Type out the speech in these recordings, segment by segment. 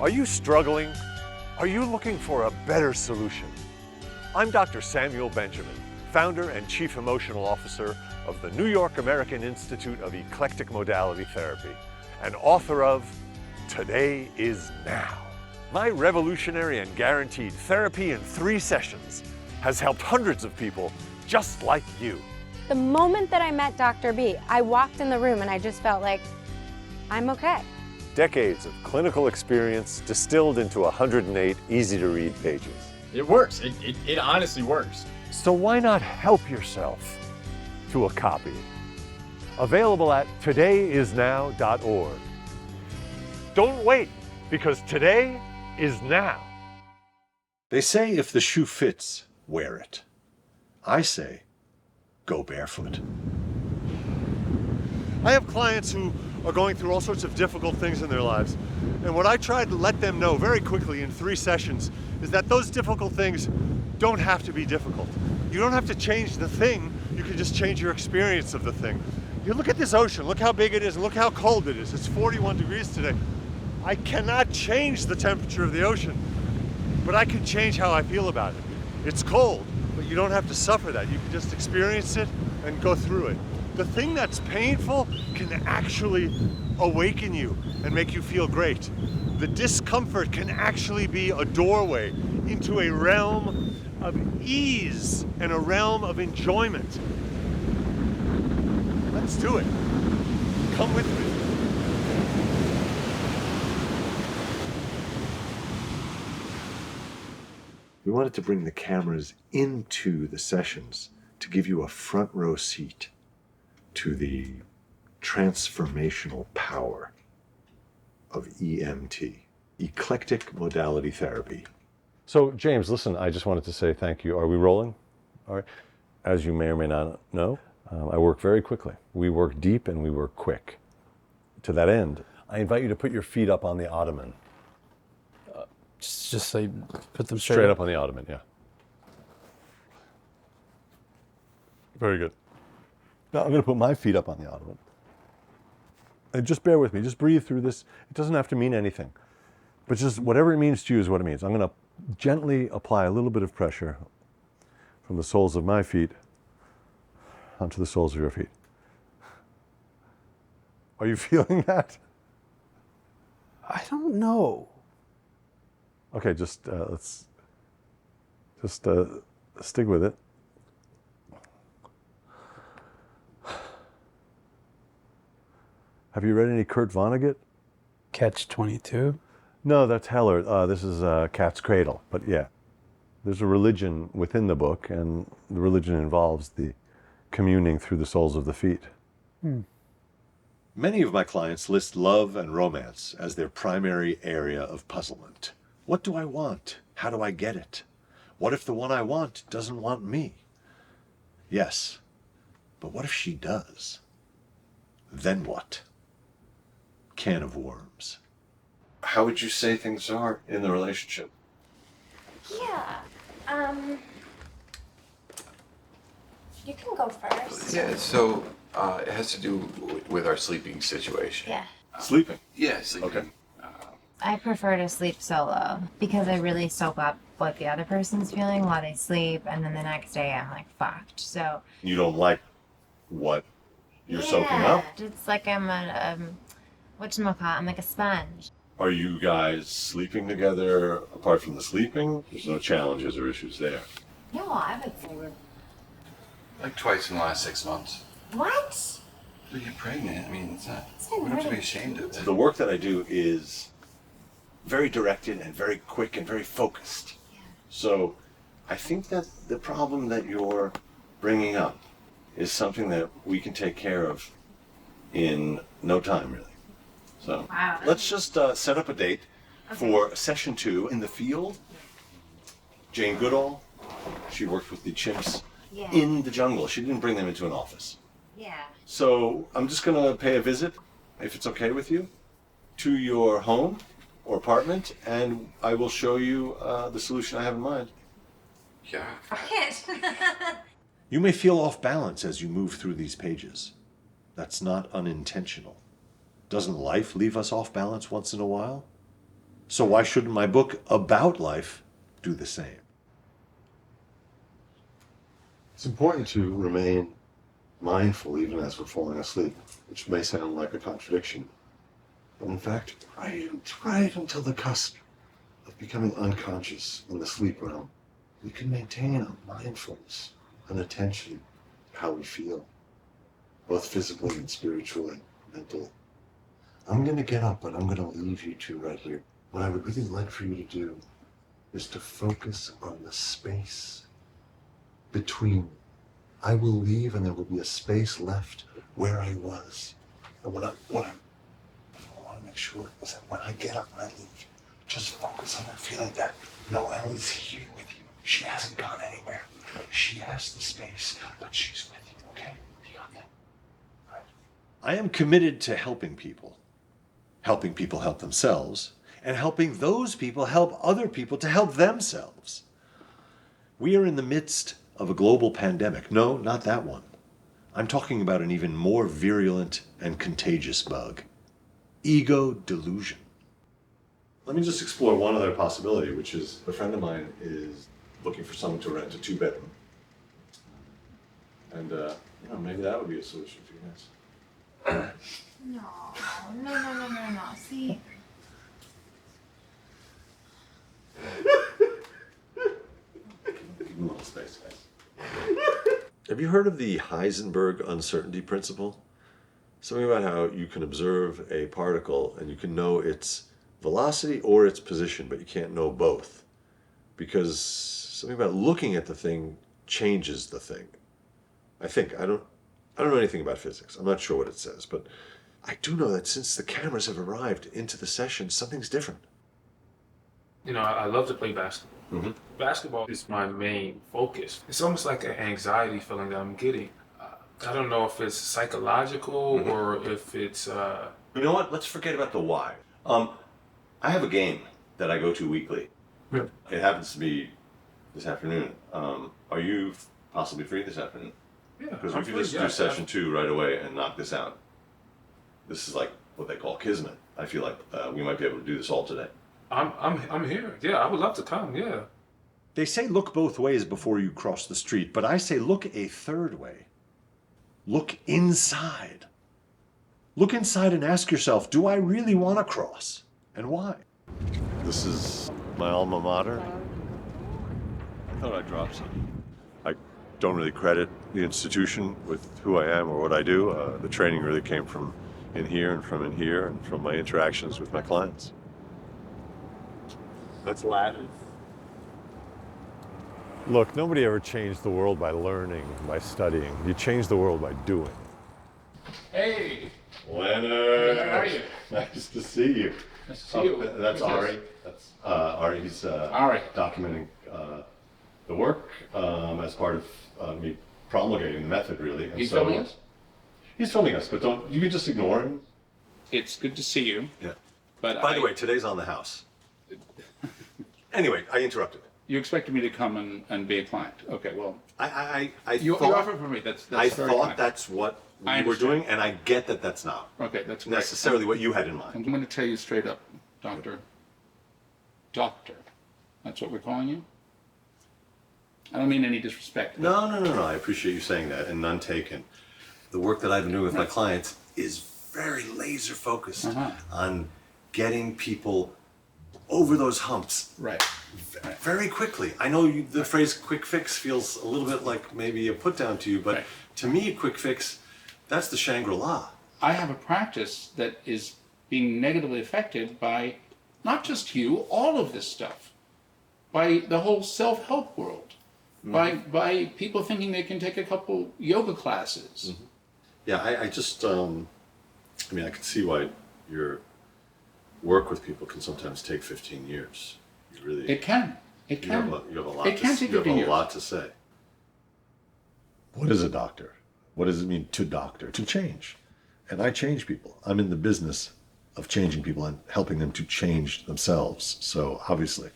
Are you struggling? Are you looking for a better solution? I'm Dr. Samuel Benjamin, founder and chief emotional officer of the New York American Institute of Eclectic Modality Therapy, and author of Today is Now. My revolutionary and guaranteed therapy in 3 sessions has helped hundreds of people just like you. The moment that I met Dr. B, I walked in the room and I just felt like, I'm okay. Decades of clinical experience distilled into 108 easy-to-read pages. It works. It honestly works. So why not help yourself to a copy? Available at todayisnow.org. Don't wait, because today is now. They say if the shoe fits, wear it. I say, go barefoot. I have clients who are going through all sorts of difficult things in their lives. And what I try to let them know very quickly in 3 sessions is that those difficult things don't have to be difficult. You don't have to change the thing, you can just change your experience of the thing. You look at this ocean, look how big it is, and look how cold it is. It's 41 degrees today. I cannot change the temperature of the ocean, but I can change how I feel about it. It's cold, but you don't have to suffer that. You can just experience it and go through it. The thing that's painful can actually awaken you and make you feel great. The discomfort can actually be a doorway into a realm of ease and a realm of enjoyment. Let's do it. Come with me. We wanted to bring the cameras into the sessions to give you a front row seat to the transformational power of EMT, eclectic modality therapy. So, James, listen, I just wanted to say thank you. Are we rolling? All right. As you may or may not know, I work very quickly. We work deep and we work quick. To that end, I invite you to put your feet up on the ottoman. Just say, put them Straight up on the ottoman, yeah. Very good. Now I'm going to put my feet up on the ottoman. And just bear with me. Just breathe through this. It doesn't have to mean anything. But just whatever it means to you is what it means. I'm going to gently apply a little bit of pressure from the soles of my feet onto the soles of your feet. Are you feeling that? I don't know. Okay, let's stick with it. Have you read any Kurt Vonnegut? Catch-22? No, that's Heller. This is Cat's Cradle. But yeah, there's a religion within the book, and the religion involves the communing through the soles of the feet. Many of my clients list love and romance as their primary area of puzzlement. What do I want? How do I get it? What if the one I want doesn't want me? Yes, but what if she does? Then what? Can of worms. How would you say things are in the relationship? Yeah, you can go first. Yeah, so it has to do with our sleeping situation. Yeah. Sleeping? Yeah, sleeping. Okay. I prefer to sleep solo because I really soak up what the other person's feeling while they sleep, and then the next day I'm like fucked. So You don't like what you're soaking up? it's like I'm whatchamacallit, I'm like a sponge. Are you guys sleeping together apart from the sleeping? There's no challenges or issues there. No, I would say we're. Like twice in the last 6 months. What? You get pregnant. I mean, it's not. It's We don't have to be really- ashamed of it. The work that I do is very directed and very quick and very focused. So I think that the problem that you're bringing up is something that we can take care of in no time, really. So Wow. let's just set up a date for session 2 in the field. Jane Goodall, she worked with the chimps Yeah. in the jungle. She didn't bring them into an office. Yeah. So I'm just going to pay a visit, if it's okay with you, to your home or apartment, and I will show you the solution I have in mind. Yeah. You may feel off balance as you move through these pages. That's not unintentional. Doesn't life leave us off balance once in a while? So why shouldn't my book about life do the same? It's important to remain mindful even as we're falling asleep, which may sound like a contradiction. But in fact, right until the cusp of becoming unconscious in the sleep realm, we can maintain a mindfulness, an attention to how we feel, both physically and spiritually, mentally. I'm going to get up, but I'm going to leave you two right here. What I would really like for you to do is to focus on the space between. I will leave and there will be a space left where I was. And what I want to make sure is that when I get up and I leave, just focus on that feeling that Noelle is here with you. She hasn't gone anywhere. She has the space, but she's with you, okay? You got that? Right. I am committed to helping people help themselves, and helping those people help other people to help themselves. We are in the midst of a global pandemic. No, not that one. I'm talking about an even more virulent and contagious bug. Ego delusion. Let me just explore one other possibility, which is a friend of mine is looking for someone to rent a 2-bedroom. And maybe that would be a solution for you guys. No. See, Give them a little space, guys. Have you heard of the Heisenberg uncertainty principle? Something about how you can observe a particle and you can know its velocity or its position, but you can't know both. Because something about looking at the thing changes the thing. I think. I don't know anything about physics. I'm not sure what it says, but I do know that since the cameras have arrived into the session, something's different. You know, I love to play basketball. Mm-hmm. Basketball is my main focus. It's almost like an anxiety feeling that I'm getting. I don't know if it's psychological or if it's... You know what? Let's forget about the why. I have a game that I go to weekly. Yeah. It happens to be this afternoon. Are you possibly free this afternoon? Yeah, Because we I'm could free, just yeah. do session 2 right away and knock this out. This is like what they call kismet. I feel like we might be able to do this all today. I'm here. Yeah, I would love to come. Yeah. They say look both ways before you cross the street, but I say look a third way. Look inside. Look inside and ask yourself, do I really want to cross? And why? This is my alma mater. I thought I'd drop some. I don't really credit the institution with who I am or what I do. The training really came from in here and from in here and from my interactions with my clients. That's Latin. Look, nobody ever changed the world by learning, by studying. You change the world by doing. Hey. Leonard, How are you? nice to see you. Nice to see you. That's Who's Ari. this? That's Ari. He's Ari. documenting the work as part of me promulgating the method, really. And He's filming us? He's filming us, but you can just ignore him. It's good to see you. Yeah. But By the way, today's on the house. Anyway, I interrupted. you expected me to come and be a client. Okay, well, I you thought, offered for me. That's I very thought kind. that's what I we were understand. doing, and I get that that's not Okay, that's great. necessarily what you had in I'm mind. going to tell you straight up, Doctor. Doctor. That's what we're calling you? I don't mean any disrespect. No. I appreciate you saying that, and none taken. The work that I've been doing with my clients is very laser focused on getting people over those humps Right. very quickly. I know the phrase quick fix feels a little bit like maybe a put down to you, but Right. to me, a quick fix, that's the Shangri-La. I have a practice that is being negatively affected by not just you, all of this stuff, by the whole self-help world, by people thinking they can take a couple yoga classes. Yeah, I just, I mean, I can see why your work with people can sometimes take 15 years. You really, It can. It you have can. a, you have a lot. It can take you have 15 a years. lot to say. What is a doctor? What does it mean to doctor? To change. And I change people. I'm in the business of changing people and helping them to change themselves. So obviously,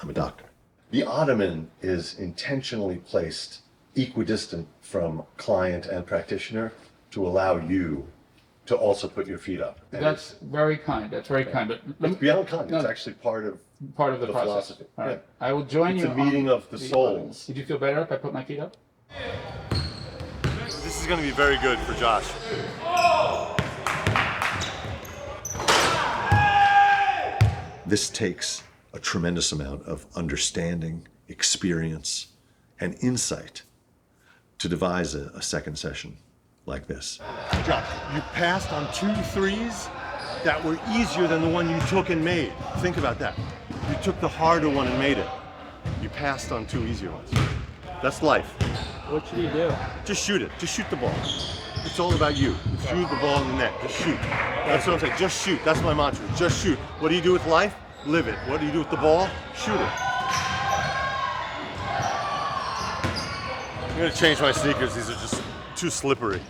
I'm a doctor. The ottoman is intentionally placed equidistant from client and practitioner to allow you to also put your feet up. And That's very kind. That's very kind. But it's beyond kind. No, It's actually part of the process. philosophy. All right. Yeah. I will join It's you. a meeting of the souls. Did you feel better if I put my feet up? This is going to be very good for Josh. This takes a tremendous amount of understanding, experience, and insight to devise a second session like this. Josh, you passed on 2 threes that were easier than the one you took and made. Think about that. You took the harder one and made it. You passed on 2 easier ones. That's life. What should he do? Just shoot it. Just shoot the ball. It's all about you. Shoot the ball in the net. Just shoot. That's what I'm saying. Just shoot. That's my mantra. Just shoot. What do you do with life? Live it. What do you do with the ball? Shoot it. I'm gonna change my sneakers. These are just too slippery.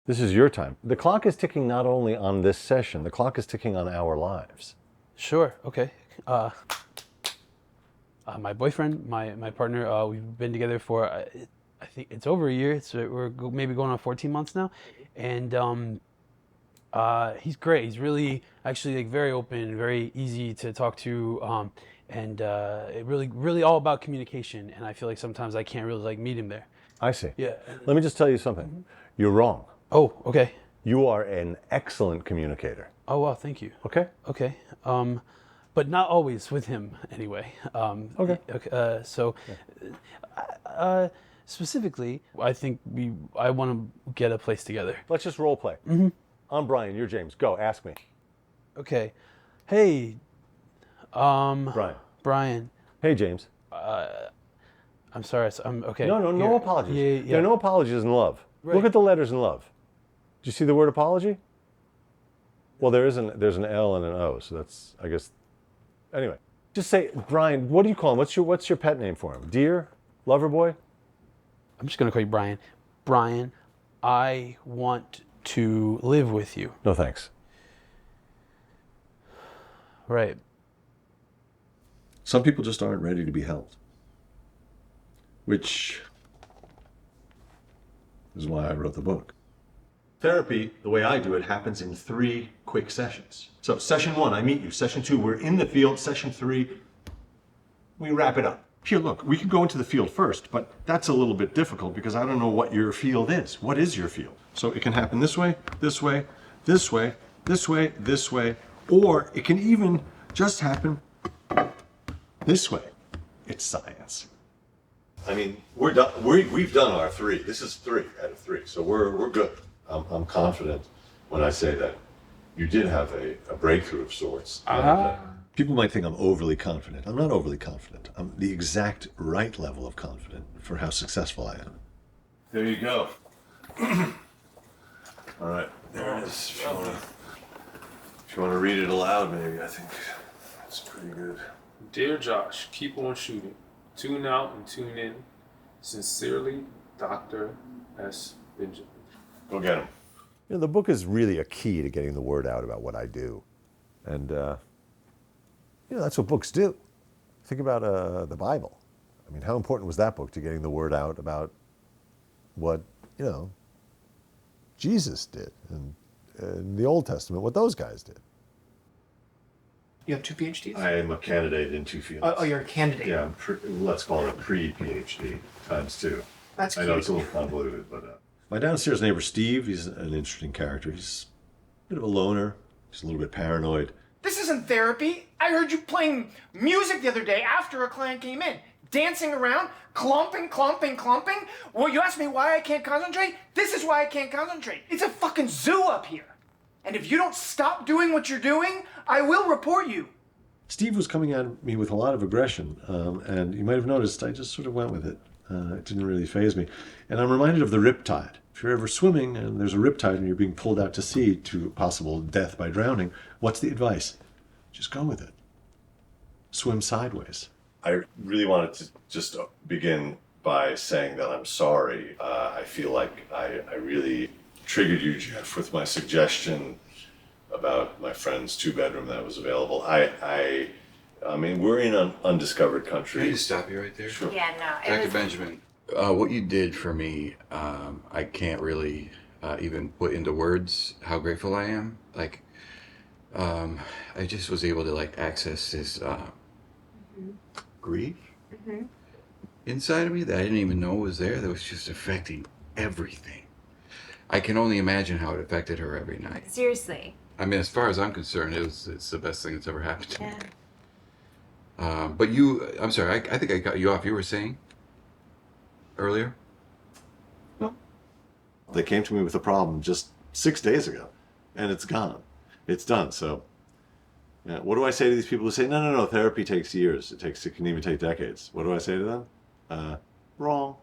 This is your time. The clock is ticking not only on this session, the clock is ticking on our lives. Sure. Okay. My boyfriend, my partner, we've been together for I think it's over a year. We're maybe going on 14 months now, and he's great. He's really actually like very open, very easy to talk to, and it really all about communication. And I feel like sometimes I can't really like meet him there. I see. Yeah. Let me just tell you something. You're wrong. Oh, okay. You are an excellent communicator. Oh, wow, thank you. Okay? Okay. But not always with him anyway. Okay. So, specifically, I think I want to get a place together. Let's just role play. I'm Brian, you're James. Go, ask me. Okay. Hey, Brian. Hey, James. I'm sorry. I'm okay. No Here. apologies. Yeah. There are no apologies in love. Right. Look at the letters in love. Do you see the word apology? Well, there's an L and an O, so that's, I guess. Anyway, just say, Brian, what do you call him? What's your pet name for him? Dear? Lover boy? I'm just gonna call you Brian. Brian, I want to live with you. No, thanks. Right. Some people just aren't ready to be held. Which is why I wrote the book. Therapy, the way I do it, happens in 3 quick sessions. So session 1, I meet you. Session 2, we're in the field. Session 3, we wrap it up. Here, look, we can go into the field first, but that's a little bit difficult because I don't know what your field is. What is your field? So it can happen this way, this way, this way, this way, this way, or it can even just happen this way. It's science. I mean, we're done. We've done our 3. This is 3 out of 3, so we're good. I'm confident when I say that you did have a breakthrough of sorts. People might think I'm overly confident. I'm not overly confident. I'm the exact right level of confident for how successful I am. There you go. All right, there it is. If you want to read it aloud, maybe, I think it's pretty good. Dear Josh, keep on shooting. Tune out and tune in. Sincerely, Dr. S. Benjamin. Go get him. You know, the book is really a key to getting the word out about what I do. And, that's what books do. Think about the Bible. I mean, how important was that book to getting the word out about what, Jesus did and in the Old Testament, what those guys did. You have 2 PhDs? I am a candidate in 2 fields. Oh, you're a candidate. Yeah, let's call it a pre-PhD times 2. That's cute. I know it's a little convoluted, but my downstairs neighbor Steve, he's an interesting character. He's a bit of a loner. He's a little bit paranoid. This isn't therapy. I heard you playing music the other day after a client came in. Dancing around, clumping. Well, you asked me why I can't concentrate? This is why I can't concentrate. It's a fucking zoo up here. And if you don't stop doing what you're doing, I will report you. Steve was coming at me with a lot of aggression, and you might have noticed I just sort of went with it. It didn't really faze me. And I'm reminded of the riptide. If you're ever swimming and there's a riptide and you're being pulled out to sea to possible death by drowning, what's the advice? Just go with it. Swim sideways. I really wanted to just begin by saying that I'm sorry. I feel like I really triggered you, Jeff, with my suggestion about my friend's 2-bedroom that was available. I mean, we're in an undiscovered country. Can I just stop you right there? Sure. Yeah, no. Dr. Benjamin, What you did for me, I can't really even put into words how grateful I am. Like, I just was able to like access this grief inside of me that I didn't even know was there. That was just affecting everything. I can only imagine how it affected her every night. Seriously. I mean, as far as I'm concerned, it's the best thing that's ever happened to me. But I'm sorry, I think I got you off. You were saying earlier? No. They came to me with a problem just 6 days ago, and it's gone. It's done. So, yeah, what do I say to these people who say, no, therapy takes years. It can even take decades. What do I say to them? Wrong.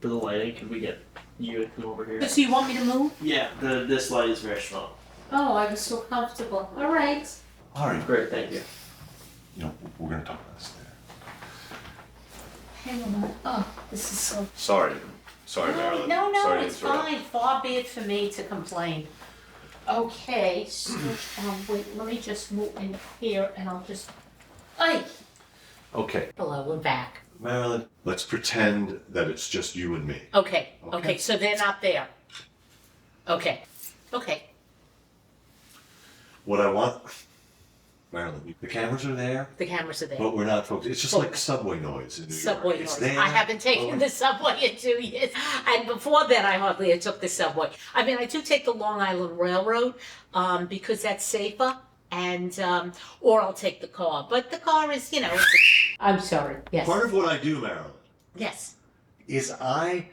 For the lighting, could we get you to come over here? So you want me to move? Yeah, this light is very strong. Oh, I was so comfortable. All right. All right. Great, thank you. You know, we're going to talk about this later. Hang on. Oh, this is so... Sorry, Marilyn. No, Sorry to it's interrupt. fine. Far be it for me to complain. Okay, so, wait, let me just move in here and I'll just... Hey! Okay. Hello, we're back. Marilyn, let's pretend that it's just you and me. Okay, so they're not there. Okay. What I want, Marilyn, the cameras are there, The cameras are there. but we're not focused. It's just like subway noise in New York. Subway It's noise. there, I haven't taken but the subway in 2 years. And before that, I hardly ever took the subway. I mean, I do take the Long Island Railroad because that's safer. And, or I'll take the car. But the car is, you know, I'm sorry. Yes. Part of what I do, Marilyn, Yes. is I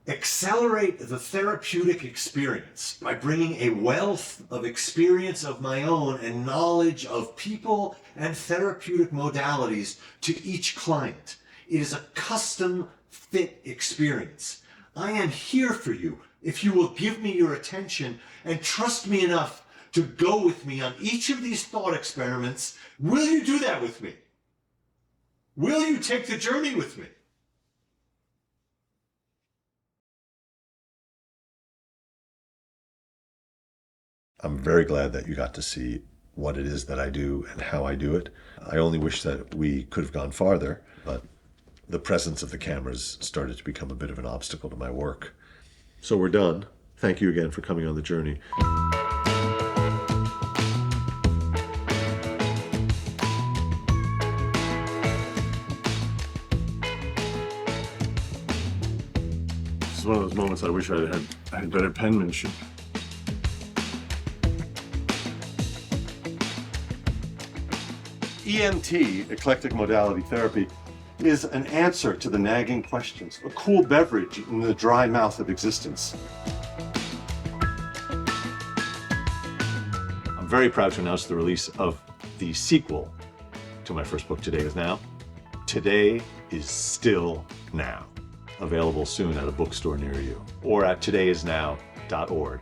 accelerate the therapeutic experience by bringing a wealth of experience of my own and knowledge of people and therapeutic modalities to each client. It is a custom fit experience. I am here for you if you will give me your attention and trust me enough to go with me on each of these thought experiments. Will you do that with me? Will you take the journey with me? I'm very glad that you got to see what it is that I do and how I do it. I only wish that we could have gone farther, but the presence of the cameras started to become a bit of an obstacle to my work. So we're done. Thank you again for coming on the journey. This is one of those moments I wish I had better penmanship. EMT, eclectic modality therapy, is an answer to the nagging questions, a cool beverage in the dry mouth of existence. I'm very proud to announce the release of the sequel to my first book, Today Is Now. Today is Still Now. Available soon at a bookstore near you or at todayisnow.org.